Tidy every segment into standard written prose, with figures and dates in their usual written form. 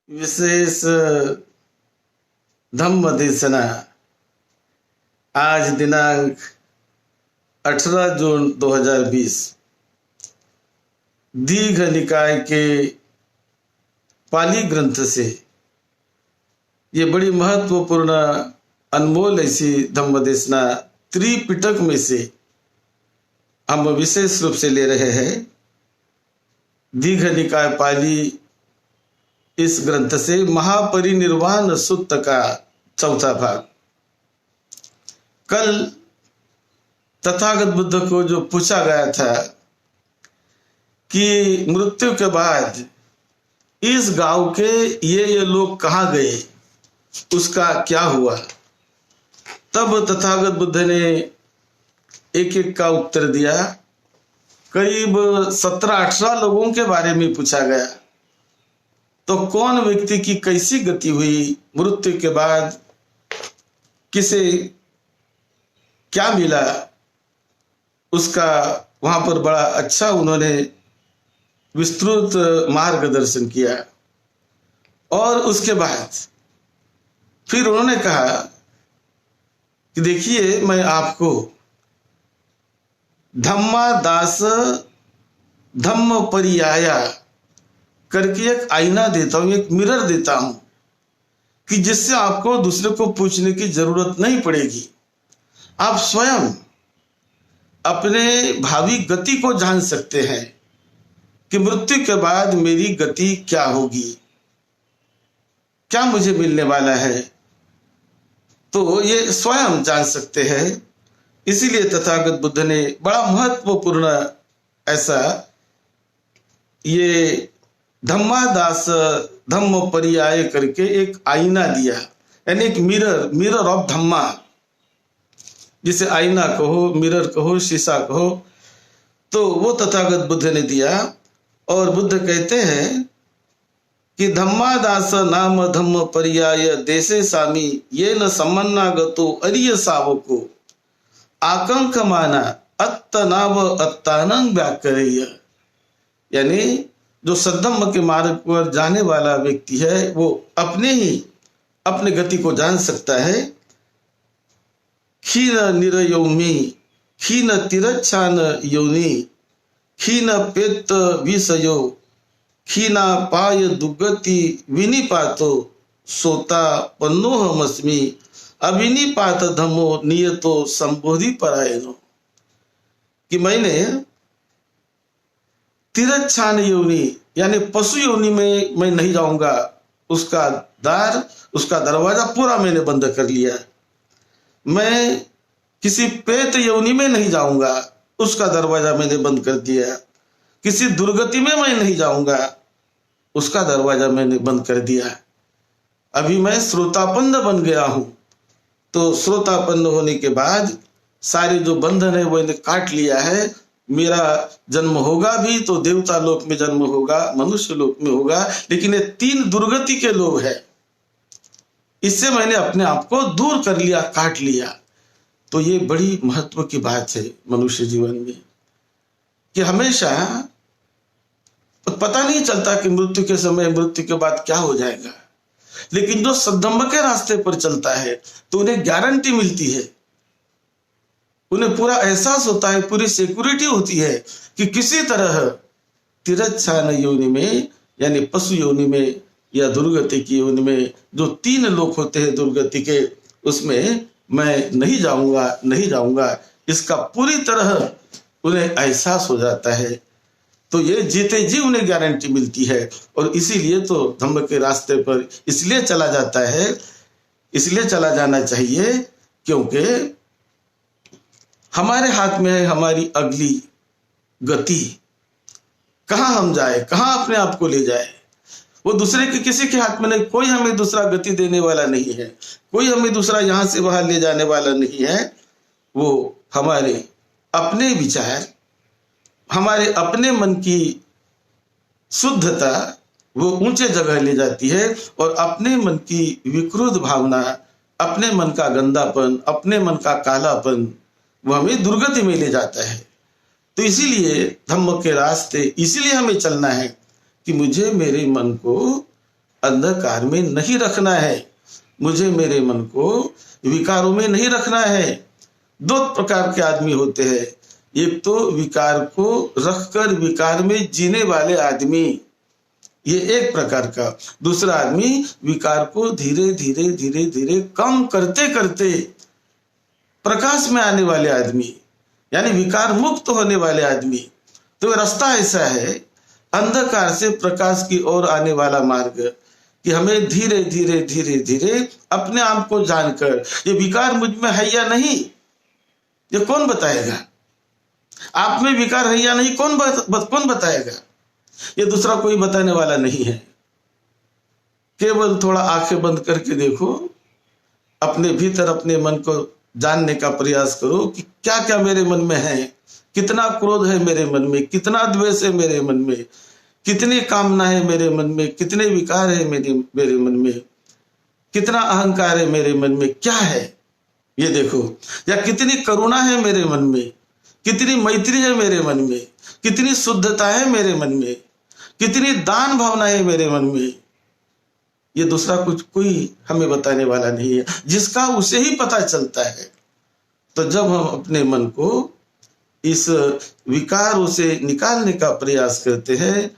विशेष धम्म देशना आज दिनांक 18 जून 2020 दीघ निकाय के पाली ग्रंथ से ये बड़ी महत्वपूर्ण अनमोल ऐसी धम्म देशना त्रिपिटक में से हम विशेष रूप से ले रहे हैं। दीघ निकाय पाली इस ग्रंथ से महापरिनिर्वाण सूक्त का चौथा भाग। कल तथागत बुद्ध को जो पूछा गया था कि मृत्यु के बाद इस गांव के ये लोग कहाँ गए, उसका क्या हुआ, तब तथागत बुद्ध ने एक एक का उत्तर दिया। करीब 17-18 लोगों के बारे में पूछा गया। तो कौन व्यक्ति की कैसी गति हुई, मृत्यु के बाद किसे क्या मिला, उसका वहां पर बड़ा अच्छा उन्होंने विस्तृत मार्गदर्शन किया। और उसके बाद फिर उन्होंने कहा कि देखिए, मैं आपको धम्मादास धम्म परियाया करके एक आईना देता हूं, एक मिरर देता हूं कि जिससे आपको दूसरे को पूछने की जरूरत नहीं पड़ेगी। आप स्वयं अपने भावी गति को जान सकते हैं कि मृत्यु के बाद मेरी गति क्या होगी, क्या मुझे मिलने वाला है, तो ये स्वयं जान सकते हैं। इसीलिए तथागत बुद्ध ने बड़ा महत्वपूर्ण ऐसा ये धम्मादास धम्म पर्याय करके एक आईना दिया, यानी एक मिरर ऑफ धम्मा, जिसे आईना कहो, मिरर कहो, शीशा कहो, तो वो तथागत बुद्ध ने दिया। और बुद्ध कहते हैं कि धम्मादास नाम धम्म पर्याय देशे सामी ये न सम्मन्नागतो अरिय सावको आकांक माना अत्तनाव अत्तानं व्याकरेय। यानी जो सद्धम्म के मार्ग पर जाने वाला व्यक्ति है वो अपने गति को जान सकता है। खीन निरयोमी खीन तिरच्छान योनि खीन पेत विषयो खीना पाय दुर्गति विनिपातो सोता पन्नोहमस्मि अविनिपात धमो नियतो संबोधि परायणो। कि मैंने तिरच्छान योनि यानी पशु योनि में मैं नहीं जाऊंगा, उसका दरवाजा पूरा मैंने बंद कर लिया। मैं किसी पेत योनि में नहीं जाऊंगा, उसका दरवाजा मैंने बंद कर दिया। किसी दुर्गति में मैं नहीं जाऊंगा, उसका दरवाजा मैंने बंद कर दिया। अभी मैं श्रोतापन्न बन गया हूं, तो श्रोतापन्न होने के बाद सारे जो बंधन है वो काट लिया है। मेरा जन्म होगा भी तो देवता लोक में जन्म होगा, मनुष्य लोक में होगा, लेकिन ये 3 दुर्गति के लोग हैं। इससे मैंने अपने आप को दूर कर लिया, काट लिया। तो ये बड़ी महत्व की बात है मनुष्य जीवन में कि हमेशा पता नहीं चलता कि मृत्यु के समय, मृत्यु के बाद क्या हो जाएगा। लेकिन जो सद्धम्म के रास्ते पर चलता है तो उन्हें गारंटी मिलती है, उन्हें पूरा एहसास होता है, पूरी सिक्योरिटी होती है कि किसी तरह तिरच्छान योनि में यानी पशु योनि में या दुर्गति की योनि में जो 3 लोग होते हैं दुर्गति के, उसमें मैं नहीं जाऊंगा, इसका पूरी तरह उन्हें एहसास हो जाता है। तो ये जीते जी उन्हें गारंटी मिलती है। और इसीलिए तो धम्म के रास्ते पर इसलिए चला जाता है, इसलिए चला जाना चाहिए क्योंकि हमारे हाथ में है हमारी अगली गति, कहां हम जाए, कहां अपने आप को ले जाए। वो दूसरे के किसी के हाथ में नहीं। कोई हमें दूसरा गति देने वाला नहीं है, कोई हमें दूसरा यहां से वहां ले जाने वाला नहीं है। वो हमारे अपने विचार, हमारे अपने मन की शुद्धता वो ऊंचे जगह ले जाती है। और अपने मन की विकृत भावना, अपने मन का गंदापन, अपने मन का कालापन वो हमें दुर्गति में ले जाता है। तो इसीलिए धम्म के रास्ते इसीलिए हमें चलना है कि मुझे मेरे मन को अंधकार में नहीं रखना है, मुझे मेरे मन को विकारों में नहीं रखना है। दो प्रकार के आदमी होते हैं, एक तो विकार को रखकर विकार में जीने वाले आदमी, ये एक प्रकार का। दूसरा आदमी विकार को धीरे धीरे धीरे धीरे कम करते करते प्रकाश में आने वाले आदमी, यानी विकार मुक्त होने वाले आदमी। तो रास्ता ऐसा है अंधकार से प्रकाश की ओर आने वाला मार्ग, कि हमें धीरे धीरे धीरे धीरे अपने आप को जानकर, ये विकार मुझ में है या नहीं, ये कौन बताएगा? आप में विकार है या नहीं, कौन बताएगा? ये दूसरा कोई बताने वाला नहीं है। केवल थोड़ा आंखें बंद करके देखो, अपने भीतर अपने मन को जानने का प्रयास करो कि क्या क्या मेरे मन में है, कितना क्रोध है मेरे मन में, कितना द्वेष है मेरे मन में, कितनी कामना है मेरे मन में, कितने विकार है मेरे मन में, कितना अहंकार है मेरे मन में, क्या है ये देखो। या कितनी करुणा है मेरे मन में, कितनी मैत्री है मेरे मन में, कितनी शुद्धता है मेरे मन में, कितनी दान भावना है मेरे मन में। ये दूसरा कुछ कोई हमें बताने वाला नहीं है, जिसका उसे ही पता चलता है। तो जब हम अपने मन को इस विकारों से निकालने का प्रयास करते हैं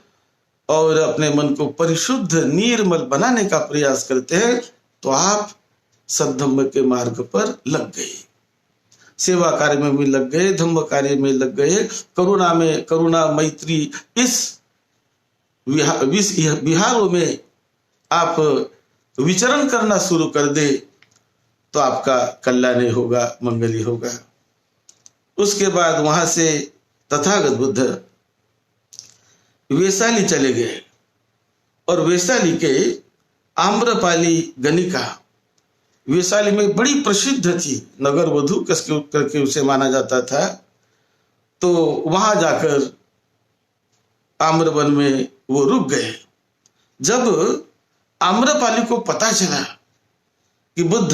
और अपने मन को परिशुद्ध निर्मल बनाने का प्रयास करते हैं, तो आप सद्धम्म के मार्ग पर लग गए, सेवा कार्य में भी लग गए, धम्म कार्य में लग गए, करुणा मैत्री इस विहारों में आप विचरण करना शुरू कर दे, तो आपका कल्याण होगा, मंगल ही होगा। उसके बाद वहां से तथागत बुद्ध वैशाली चले गए और वैशाली के आम्रपाली गणिका, वैशाली में बड़ी प्रसिद्ध थी, नगर वधु करके उसे माना जाता था। तो वहां जाकर आम्रवन में वो रुक गए। जब आम्रपाली को पता चला कि बुद्ध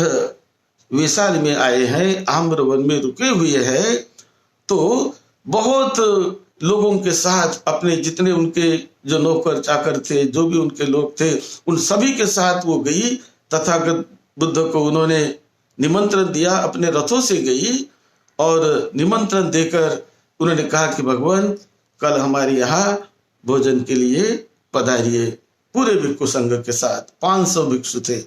वैशाली में आए हैं, आम्रवन में रुके हुए हैं, तो बहुत लोगों के साथ, अपने जितने उनके जो नौकर चाकर थे, जो भी उनके लोग थे, उन सभी के साथ वो गई। तथागत बुद्ध को उन्होंने निमंत्रण दिया, अपने रथों से गई और निमंत्रण देकर उन्होंने कहा कि भगवान कल हमारे यहाँ भोजन के लिए पधारिए, पूरे भिक्षु संघ के साथ 500 भिक्षु थे।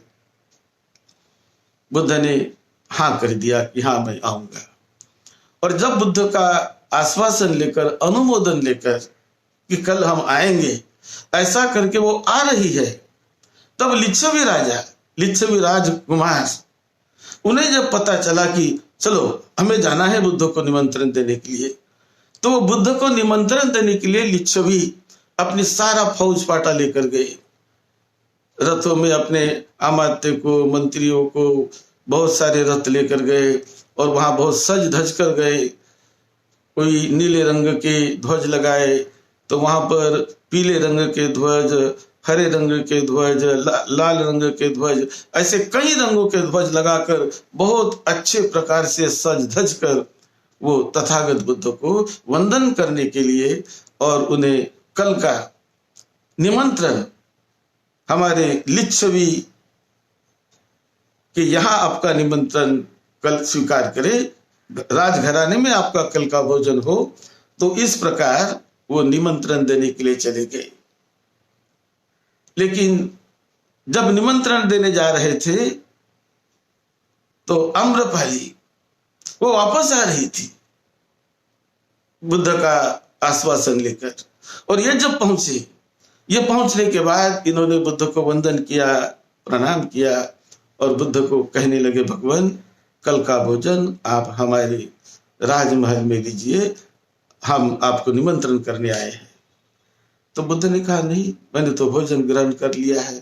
बुद्ध ने हाँ कर दिया कि हाँ मैं आऊंगा। और जब बुद्ध का आश्वासन लेकर, अनुमोदन लेकर कि कल हम आएंगे, ऐसा करके वो आ रही है, तब लिच्छवी राजकुमार, उन्हें जब पता चला कि चलो हमें जाना है बुद्ध को निमंत्रण देने के लिए, तो वो बुद्ध को निमंत्रण देने के लिए लिच्छवी अपनी सारा फौज पाटा लेकर गए। रथों में अपने अमात्य को, मंत्रियों को बहुत सारे रथ लेकर गए और वहां बहुत सज धज कर गए। कोई नीले रंग के ध्वज लगाए, तो वहां पर पीले रंग के ध्वज, हरे रंग के ध्वज, लाल रंग के ध्वज, ऐसे कई रंगों के ध्वज लगाकर बहुत अच्छे प्रकार से सज धज कर वो तथागत बुद्ध को वंदन करने के लिए और उन्हें कल का निमंत्रण हमारे लिच्छवी कि यहाँ आपका निमंत्रण कल स्वीकार करें, राजघराने में आपका कल का भोजन हो। तो इस प्रकार वो निमंत्रण देने के लिए चले गए। लेकिन जब निमंत्रण देने जा रहे थे तो आम्रपाली वो वापस आ रही थी बुद्ध का आश्वासन लेकर। और ये जब पहुंचे, ये पहुंचने के बाद इन्होंने बुद्ध को वंदन किया, प्रणाम किया और बुद्ध को कहने लगे, भगवान कल का भोजन आप हमारे राजमहल में लीजिए, हम आपको निमंत्रण करने आए हैं। तो बुद्ध ने कहा, नहीं, मैंने तो भोजन ग्रहण कर लिया है,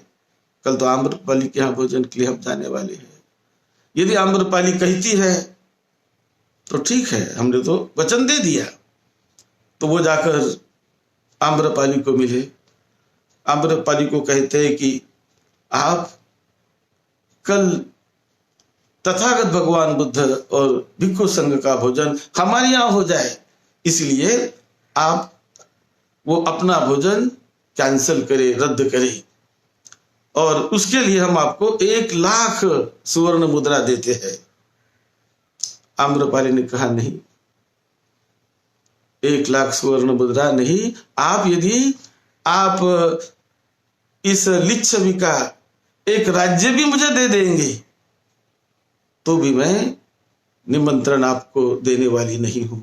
कल तो आम्रपाली के यहाँ भोजन के लिए हम जाने वाले हैं। यदि आम्रपाली कहती है तो ठीक है, हमने तो वचन दे दिया। तो वो जाकर आम्रपाली को मिले। आम्रपाली को कहते हैं कि आप कल तथागत भगवान बुद्ध और भिक्षु संघ का भोजन हमारे यहाँ हो जाए, इसलिए आप वो अपना भोजन कैंसिल करें, रद्द करें। और उसके लिए हम आपको 1,00,000 सुवर्ण मुद्रा देते हैं। आम्रपाली ने कहा नहीं, 1,00,000 सुवर्ण मुद्रा नहीं, यदि आप इस लिच्छवी का एक राज्य भी मुझे दे देंगे तो भी मैं निमंत्रण आपको देने वाली नहीं हूं।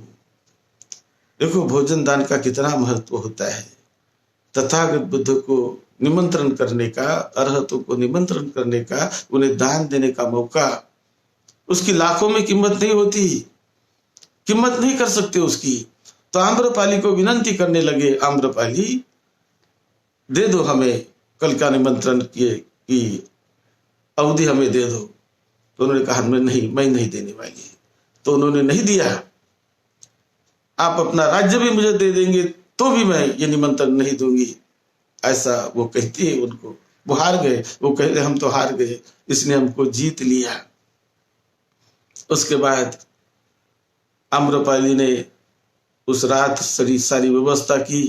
देखो भोजन दान का कितना महत्व होता है। तथागत बुद्ध को निमंत्रण करने का, अरहतों को निमंत्रण करने का, उन्हें दान देने का मौका, उसकी लाखों में कीमत नहीं होती, कीमत नहीं कर सकते उसकी। तो आम्रपाली को विनंती करने लगे, आम्रपाली दे दो हमें कल का निमंत्रण की अवधि हमें दे दो। तो उन्होंने कहा मैं नहीं देने वाली। तो उन्होंने नहीं दिया। आप अपना राज्य भी मुझे दे देंगे तो भी मैं ये निमंत्रण नहीं दूंगी, ऐसा वो कहती है उनको। वो हार गए, वो कहते हम तो हार गए, इसने हमको जीत लिया। उसके बाद आम्रपाली ने उस रात सारी व्यवस्था की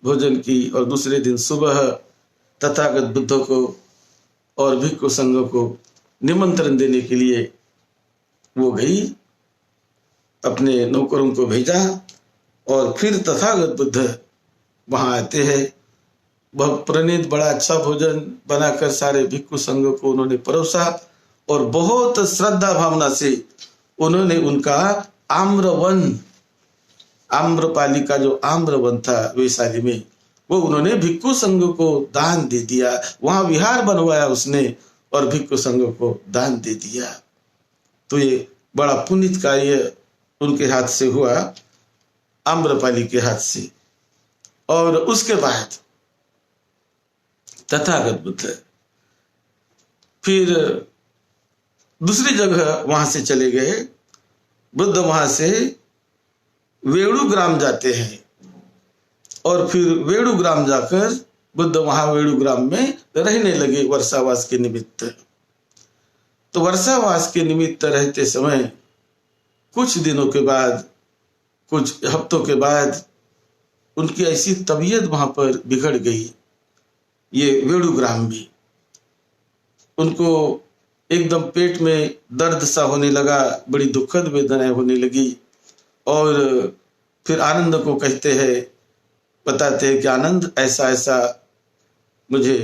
भोजन की, और दूसरे दिन सुबह तथागत बुद्ध को और भिक्षु संघ को निमंत्रण देने के लिए वो गई, अपने नौकरों को भेजा, और फिर तथागत बुद्ध वहां आते हैं। वह प्रणीत बड़ा अच्छा भोजन बनाकर सारे भिक्षु संघ को उन्होंने परोसा, और बहुत श्रद्धा भावना से उन्होंने उनका आम्रवन, आम्रपाली का जो आम्रवन था वैशाली में, वो उन्होंने भिक्षु संघ को दान दे दिया। वहां विहार बनवाया उसने और भिक्षु संघ को दान दे दिया। तो ये बड़ा पुनीत कार्य उनके हाथ से हुआ, आम्रपाली के हाथ से। और उसके बाद तथागत बुद्ध फिर दूसरी जगह वहां से चले गए। बुद्ध वहां से वेणु ग्राम जाते हैं, और फिर वेणु ग्राम जाकर बुद्ध वहां वेणु ग्राम में रहने लगे वर्षावास के निमित्त। तो वर्षावास के निमित्त रहते समय कुछ दिनों के बाद, कुछ हफ्तों के बाद उनकी ऐसी तबीयत वहां पर बिगड़ गई, ये वेणु ग्राम में। उनको एकदम पेट में दर्द सा होने लगा, बड़ी दुखद वेदनाएं होने लगी। और फिर आनंद को कहते हैं, बताते हैं कि आनंद ऐसा ऐसा मुझे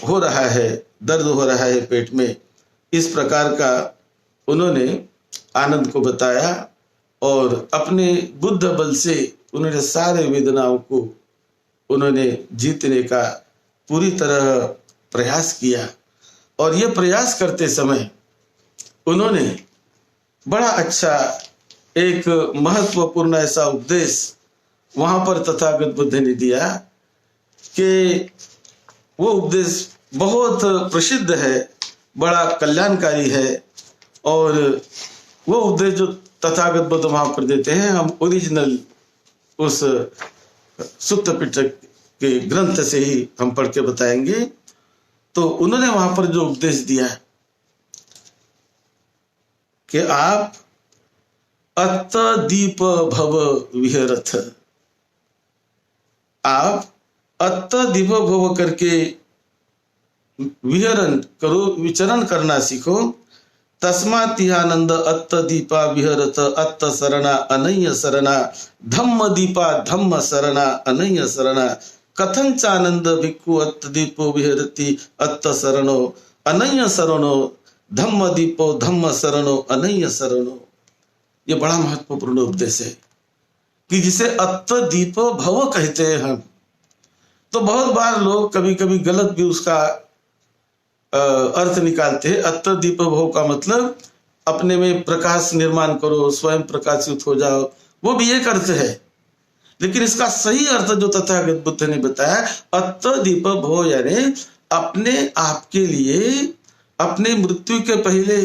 हो रहा है, दर्द हो रहा है पेट में। इस प्रकार का उन्होंने आनंद को बताया, और अपने बुद्ध बल से उन्होंने सारे वेदनाओं को उन्होंने जीतने का पूरी तरह प्रयास किया। और ये प्रयास करते समय उन्होंने बड़ा अच्छा एक महत्वपूर्ण ऐसा उपदेश वहां पर तथागत बुद्ध ने दिया कि वो उपदेश बहुत प्रसिद्ध है, बड़ा कल्याणकारी है। और वो उपदेश जो तथागत बुद्ध वहां पर देते हैं, हम ओरिजिनल उस सुत्त पिटक के ग्रंथ से ही हम पढ़ के बताएंगे। तो उन्होंने वहां पर जो उपदेश दिया कि आप अत्त दीप भव विहरथ, आप अत्त दीप भव करके विहरण करो, विचरण करना सीखो। तस्मात् आनंद अत्त दीपा विहरत अत्त शरणा अनन्य शरणा, धम्म दीपा धम्म शरणा अनन्य शरणा, कथं चानंद भिक्खु अत्त दीपो विहरति अत्त शरणो अनन्य शरणो, धम्म दीपो धम्म शरणो अनन्य शरणो। ये बड़ा महत्वपूर्ण उपदेश है कि जिसे अत्त दीप भव कहते हैं हम। तो बहुत बार लोग कभी कभी गलत भी उसका अर्थ निकालते हैं। अत्त दीप भव का मतलब अपने में प्रकाश निर्माण करो, स्वयं प्रकाशित हो जाओ, वो भी एक अर्थ है। लेकिन इसका सही अर्थ जो तथागत बुद्ध ने बताया, अत्त दीप भव यानी अपने आप के लिए अपने मृत्यु के पहले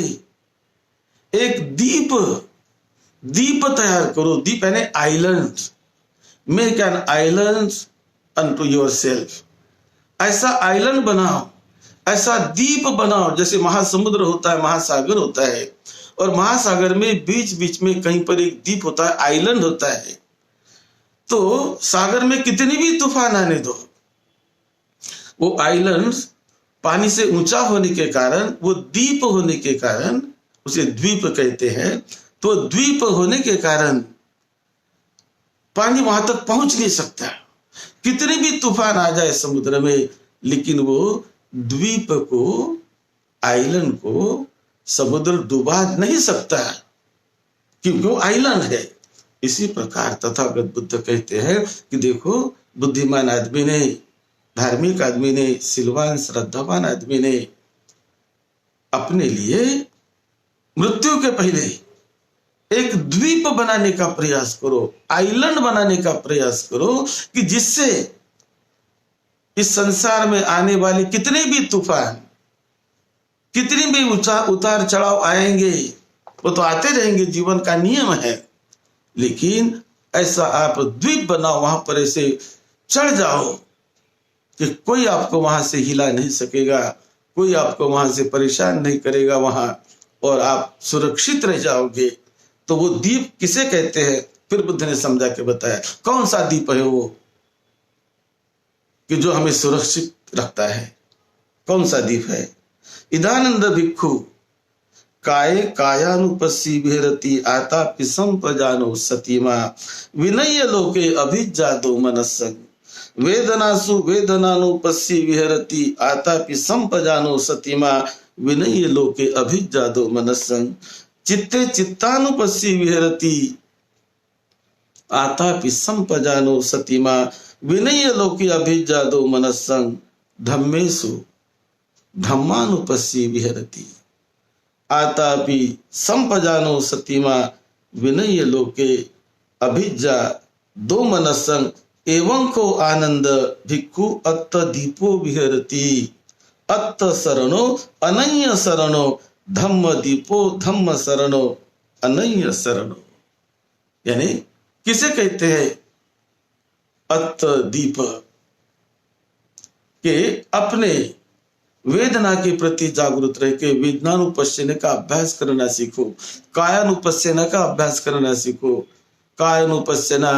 एक दीप तैयार करो। दीप यानी island, make an island unto yourself. ऐसा आइलैंड बनाओ, ऐसा दीप बनाओ। जैसे महासमुद्र होता है, महासागर होता है, और महासागर में बीच बीच में कहीं पर एक द्वीप होता है, आइलैंड होता है। तो सागर में कितनी भी तूफान आने दो, वो आइलैंड पानी से ऊंचा होने के कारण, वो द्वीप होने के कारण उसे द्वीप कहते हैं। तो द्वीप होने के कारण पानी वहां तक पहुंच नहीं सकता। कितने भी तूफान आ जाए समुद्र में, लेकिन वो द्वीप को, आइलैंड को समुद्र डुबा नहीं सकता, क्योंकि वो आइलैंड है। इसी प्रकार तथागत बुद्ध कहते हैं कि देखो, बुद्धिमान आदमी ने, धार्मिक आदमी ने, सिलवान श्रद्धावान आदमी ने अपने लिए मृत्यु के पहले एक द्वीप बनाने का प्रयास करो, आइलैंड बनाने का प्रयास करो, कि जिससे इस संसार में आने वाले कितने भी तूफान, कितनी भी उतार चढ़ाव आएंगे, वो तो आते रहेंगे, जीवन का नियम है। लेकिन ऐसा आप द्वीप बनाओ, वहां पर ऐसे चढ़ जाओ कि कोई आपको वहां से हिला नहीं सकेगा, कोई आपको वहां से परेशान नहीं करेगा वहां, और आप सुरक्षित रह जाओगे। तो वो द्वीप किसे कहते हैं? फिर बुद्ध ने समझा के बताया कौन सा द्वीप है वो, कि जो हमें सुरक्षित रखता है। कौन सा द्वीप है? इदानंद भिक्खु काये कायानुपस्सी विहरति आतापि संप्रजानो सतीमा विनय्य लोके अभिज्जातो मनस्संग वेदनासु वेदनानुपस्सी विहरति आतापि संप्रजानो सतीमा विनय्य लोके अभिज्जातो मनस्संग चित्ते चित्तानुपस्सी विहरति आतापि संप्रजानो सतीमा विनय्य लोके अभिज्जातो मनस्संग धम्मेषु धम्मानुपस्सी विहरति आतापि संपजानो सतीमा विनय लोके अभिज्जा दो मनसंग एवं को आनंद भिक्खु अत्त दीपो विहरति अत्त शरणो अनन्य शरणो धम्म दीपो धम्म शरणो अनन्य शरणो। यानी किसे कहते हैं अत्त दीप? के अपने वेदना के प्रति जागरूक रह के वेदनानुपश्यन का अभ्यास करना सीखो, कायानुपश्यन का अभ्यास करना सीखो। कायानुपश्यना,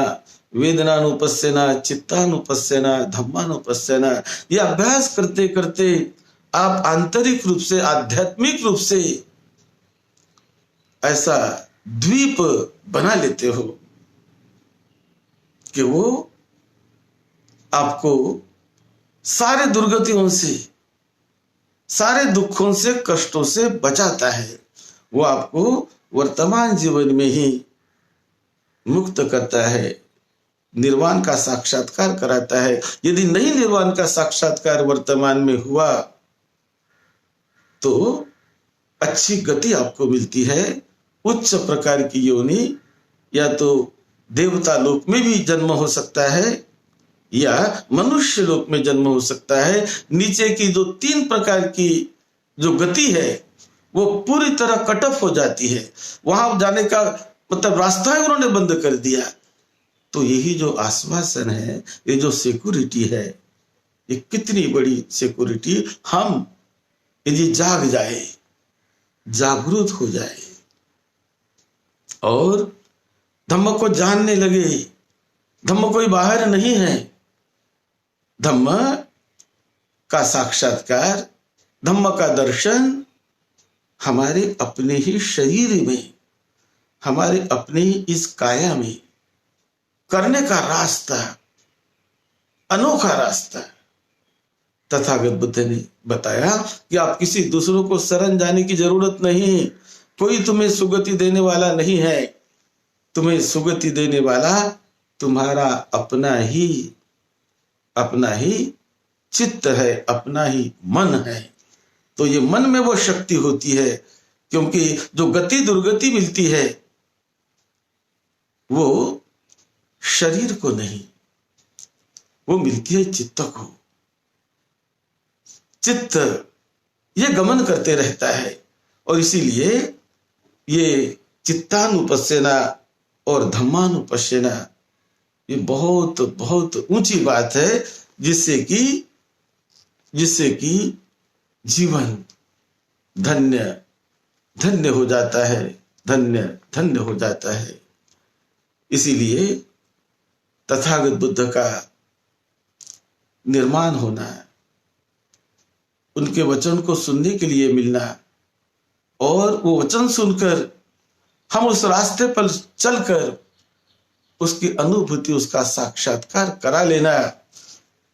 वेदनानुपश्यना, चित्तानुपश्यना, धम्मानुपश्यना, ये अभ्यास करते करते आप आंतरिक रूप से, आध्यात्मिक रूप से ऐसा द्वीप बना लेते हो कि वो आपको सारे दुर्गतियों से, सारे दुखों से, कष्टों से बचाता है। वो आपको वर्तमान जीवन में ही मुक्त करता है, निर्वाण का साक्षात्कार कराता है। यदि नहीं निर्वाण का साक्षात्कार वर्तमान में हुआ तो अच्छी गति आपको मिलती है, उच्च प्रकार की योनि, या तो देवता लोक में भी जन्म हो सकता है या मनुष्य लोक में जन्म हो सकता है। नीचे की जो 3 प्रकार की जो गति है वो पूरी तरह कट ऑफ हो जाती है, वहां जाने का मतलब रास्ता ही उन्होंने बंद कर दिया। तो यही जो आश्वासन है, ये जो सिक्योरिटी है, ये कितनी बड़ी सिक्योरिटी। हम यदि जाग जाए, जागरूक हो जाए और धम्म को जानने लगे, धम्म कोई बाहर नहीं है, धम्म का साक्षात्कार, धम्म का दर्शन हमारे अपने ही शरीर में, हमारे अपने ही इस काया में करने का रास्ता, अनोखा रास्ता तथागत बुद्ध ने बताया कि आप किसी दूसरों को शरण जाने की जरूरत नहीं। कोई तुम्हें सुगति देने वाला नहीं है, तुम्हें सुगति देने वाला तुम्हारा अपना ही चित्त है, अपना ही मन है। तो ये मन में वो शक्ति होती है, क्योंकि जो गति दुर्गति मिलती है वो शरीर को नहीं, वो मिलती है चित्त को। चित्त ये गमन करते रहता है, और इसीलिए ये चित्तानुपश्यना और धम्मानुपश्यना ये बहुत बहुत ऊंची बात है, जिससे कि जीवन धन्य धन्य हो जाता है, धन्य धन्य हो जाता है। इसीलिए तथागत बुद्ध का निर्माण होना, उनके वचन को सुनने के लिए मिलना और वो वचन सुनकर हम उस रास्ते पर चलकर उसकी अनुभूति, उसका साक्षात्कार करा लेना,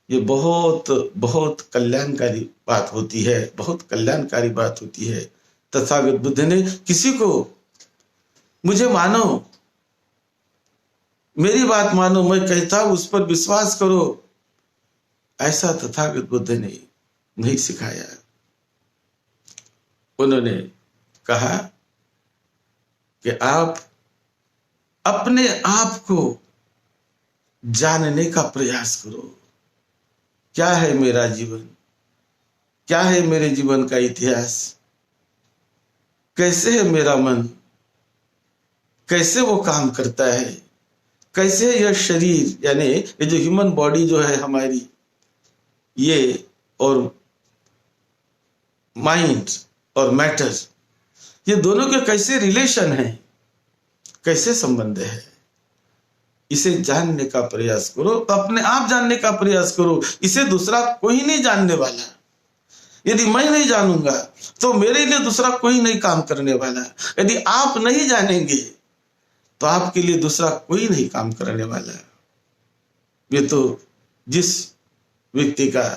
ये बहुत बहुत कल्याणकारी बात होती है, बहुत कल्याणकारी बात होती है। तथागत बुद्ध ने किसी को मुझे मानो, मेरी बात मानो, मैं कहता हूं उस पर विश्वास करो, ऐसा तथागत बुद्ध ने नहीं सिखाया। उन्होंने कहा कि आप अपने आप को जानने का प्रयास करो। क्या है मेरा जीवन, क्या है मेरे जीवन का इतिहास, कैसे है मेरा मन, कैसे वो काम करता है, कैसे यह शरीर यानी ये जो ह्यूमन बॉडी जो है हमारी, ये और माइंड और मैटर, ये दोनों के कैसे रिलेशन है, कैसे संबंध है, इसे जानने का प्रयास करो, अपने आप जानने का प्रयास करो। इसे दूसरा कोई नहीं जानने वाला। यदि मैं नहीं जानूंगा तो मेरे लिए दूसरा कोई नहीं काम करने वाला। यदि आप नहीं जानेंगे तो आपके लिए दूसरा कोई नहीं काम करने वाला। ये तो जिस व्यक्ति का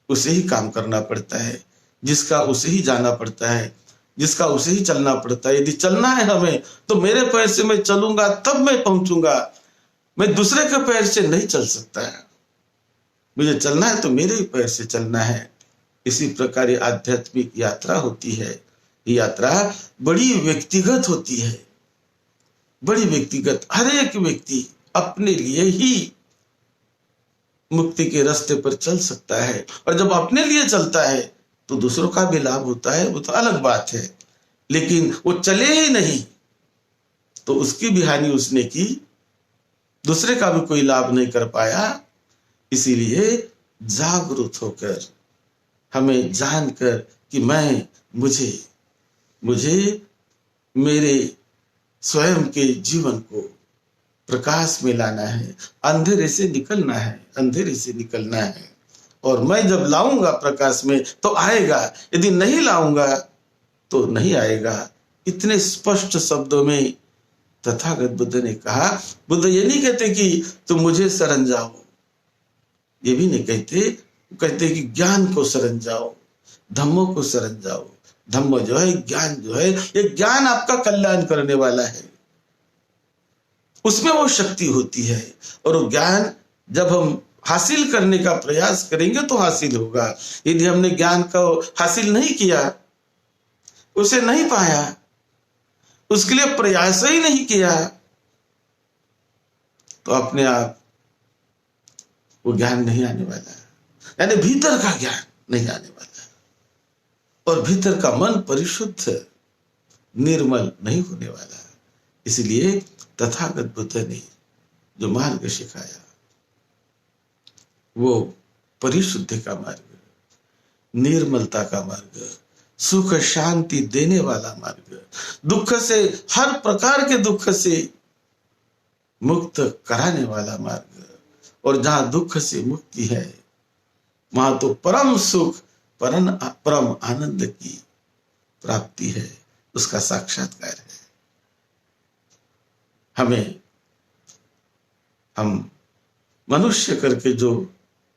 उसे ही काम करना पड़ता है, जिसका उसे ही जाना पड़ता है, जिसका उसे ही चलना पड़ता है। यदि चलना है हमें तो मेरे पैर से मैं चलूंगा तब मैं पहुंचूंगा, मैं दूसरे के पैर से नहीं चल सकता है। मुझे चलना है तो मेरे ही पैर से चलना है। इसी प्रकार आध्यात्मिक यात्रा होती है। ये यात्रा बड़ी व्यक्तिगत होती है, बड़ी व्यक्तिगत। हर एक व्यक्ति अपने लिए ही मुक्ति के रास्ते पर चल सकता है, और जब अपने लिए चलता है तो दूसरों का भी लाभ होता है, वो तो अलग बात है। लेकिन वो चले ही नहीं तो उसकी भी हानि उसने की, दूसरे का भी कोई लाभ नहीं कर पाया। इसीलिए जागरूक होकर, हमें जानकर कि मुझे मेरे स्वयं के जीवन को प्रकाश में लाना है, अंधेरे से निकलना है, अंधेरे से निकलना है। और मैं जब लाऊंगा प्रकाश में तो आएगा, यदि नहीं लाऊंगा तो नहीं आएगा। इतने स्पष्ट शब्दों में तथागत बुद्ध ने कहा। बुद्ध ये नहीं कहते कि तुम मुझे शरण जाओ, ये भी नहीं कहते, कहते कि ज्ञान को शरण जाओ, धम्मों को शरण जाओ। धम्म जो है, ज्ञान जो है, ये ज्ञान आपका कल्याण करने वाला है, उसमें वो शक्ति होती है। और वो ज्ञान जब हम हासिल करने का प्रयास करेंगे तो हासिल होगा। यदि हमने ज्ञान को हासिल नहीं किया, उसे नहीं पाया, उसके लिए प्रयास ही नहीं किया, तो अपने आप वो ज्ञान नहीं आने वाला, यानी भीतर का ज्ञान नहीं आने वाला। और भीतर का मन परिशुद्ध निर्मल नहीं होने वाला। इसलिए तथागत बुद्ध ने जो मार्ग सिखाया वो परिशुद्धि का मार्ग, निर्मलता का मार्ग, सुख शांति देने वाला मार्ग, दुख से, हर प्रकार के दुख से मुक्त कराने वाला मार्ग। और जहां दुख से मुक्ति है वहां तो परम सुख, परम आनंद की प्राप्ति है, उसका साक्षात्कार है। हम मनुष्य करके जो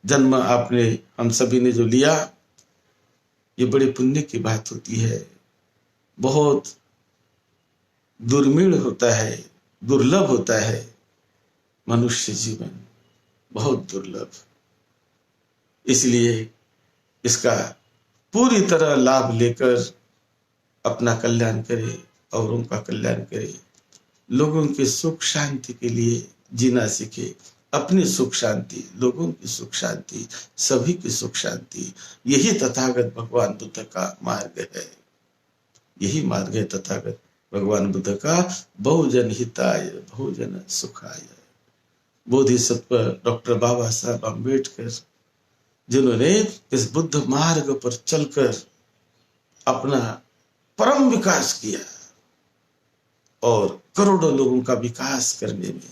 जन्म आपने, हम सभी ने जो लिया, ये बड़े पुण्य की बात होती है। बहुत दुर्मिळ होता है, दुर्लभ होता है मनुष्य जीवन, बहुत दुर्लभ। इसलिए इसका पूरी तरह लाभ लेकर अपना कल्याण करे, औरों का कल्याण करे, लोगों के सुख शांति के लिए जीना सीखे। अपनी सुख शांति, लोगों की सुख शांति, सभी की सुख शांति, यही तथागत भगवान बुद्ध का मार्ग है। यही मार्ग है तथागत भगवान बुद्ध का, बहुजन हिताय बहुजन सुखाय। बोधिसत्व डॉक्टर बाबा साहब अम्बेडकर, जिन्होंने इस बुद्ध मार्ग पर चलकर अपना परम विकास किया और करोड़ों लोगों का विकास करने में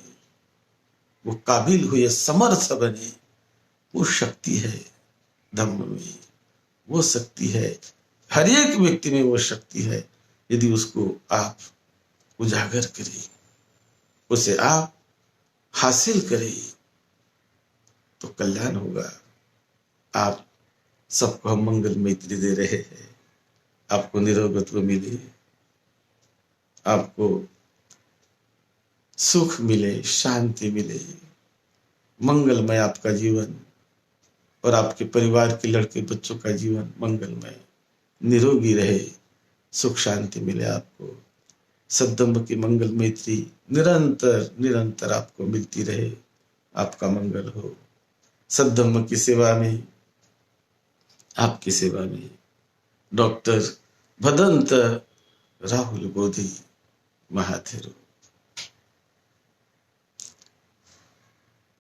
वो काबिल हुए, समर्थ बने, वो शक्ति है धम्म में, वो शक्ति है, हर एक व्यक्ति में वो शक्ति है। यदि उसको आप उजागर करें, उसे आप हासिल करें, तो कल्याण होगा। आप सबको हम मंगल मैत्री दे रहे हैं। आपको निरोगत्व मिले, आपको सुख मिले, शांति मिले, मंगलमय आपका जीवन और आपके परिवार के लड़के बच्चों का जीवन मंगलमय, निरोगी रहे, सुख शांति मिले। आपको सद्दम्भ की मंगल मैत्री निरंतर निरंतर आपको मिलती रहे। आपका मंगल हो। सद्दम्भ की सेवा में, आपकी सेवा में डॉक्टर भदंत राहुल बोधी महाथेरो।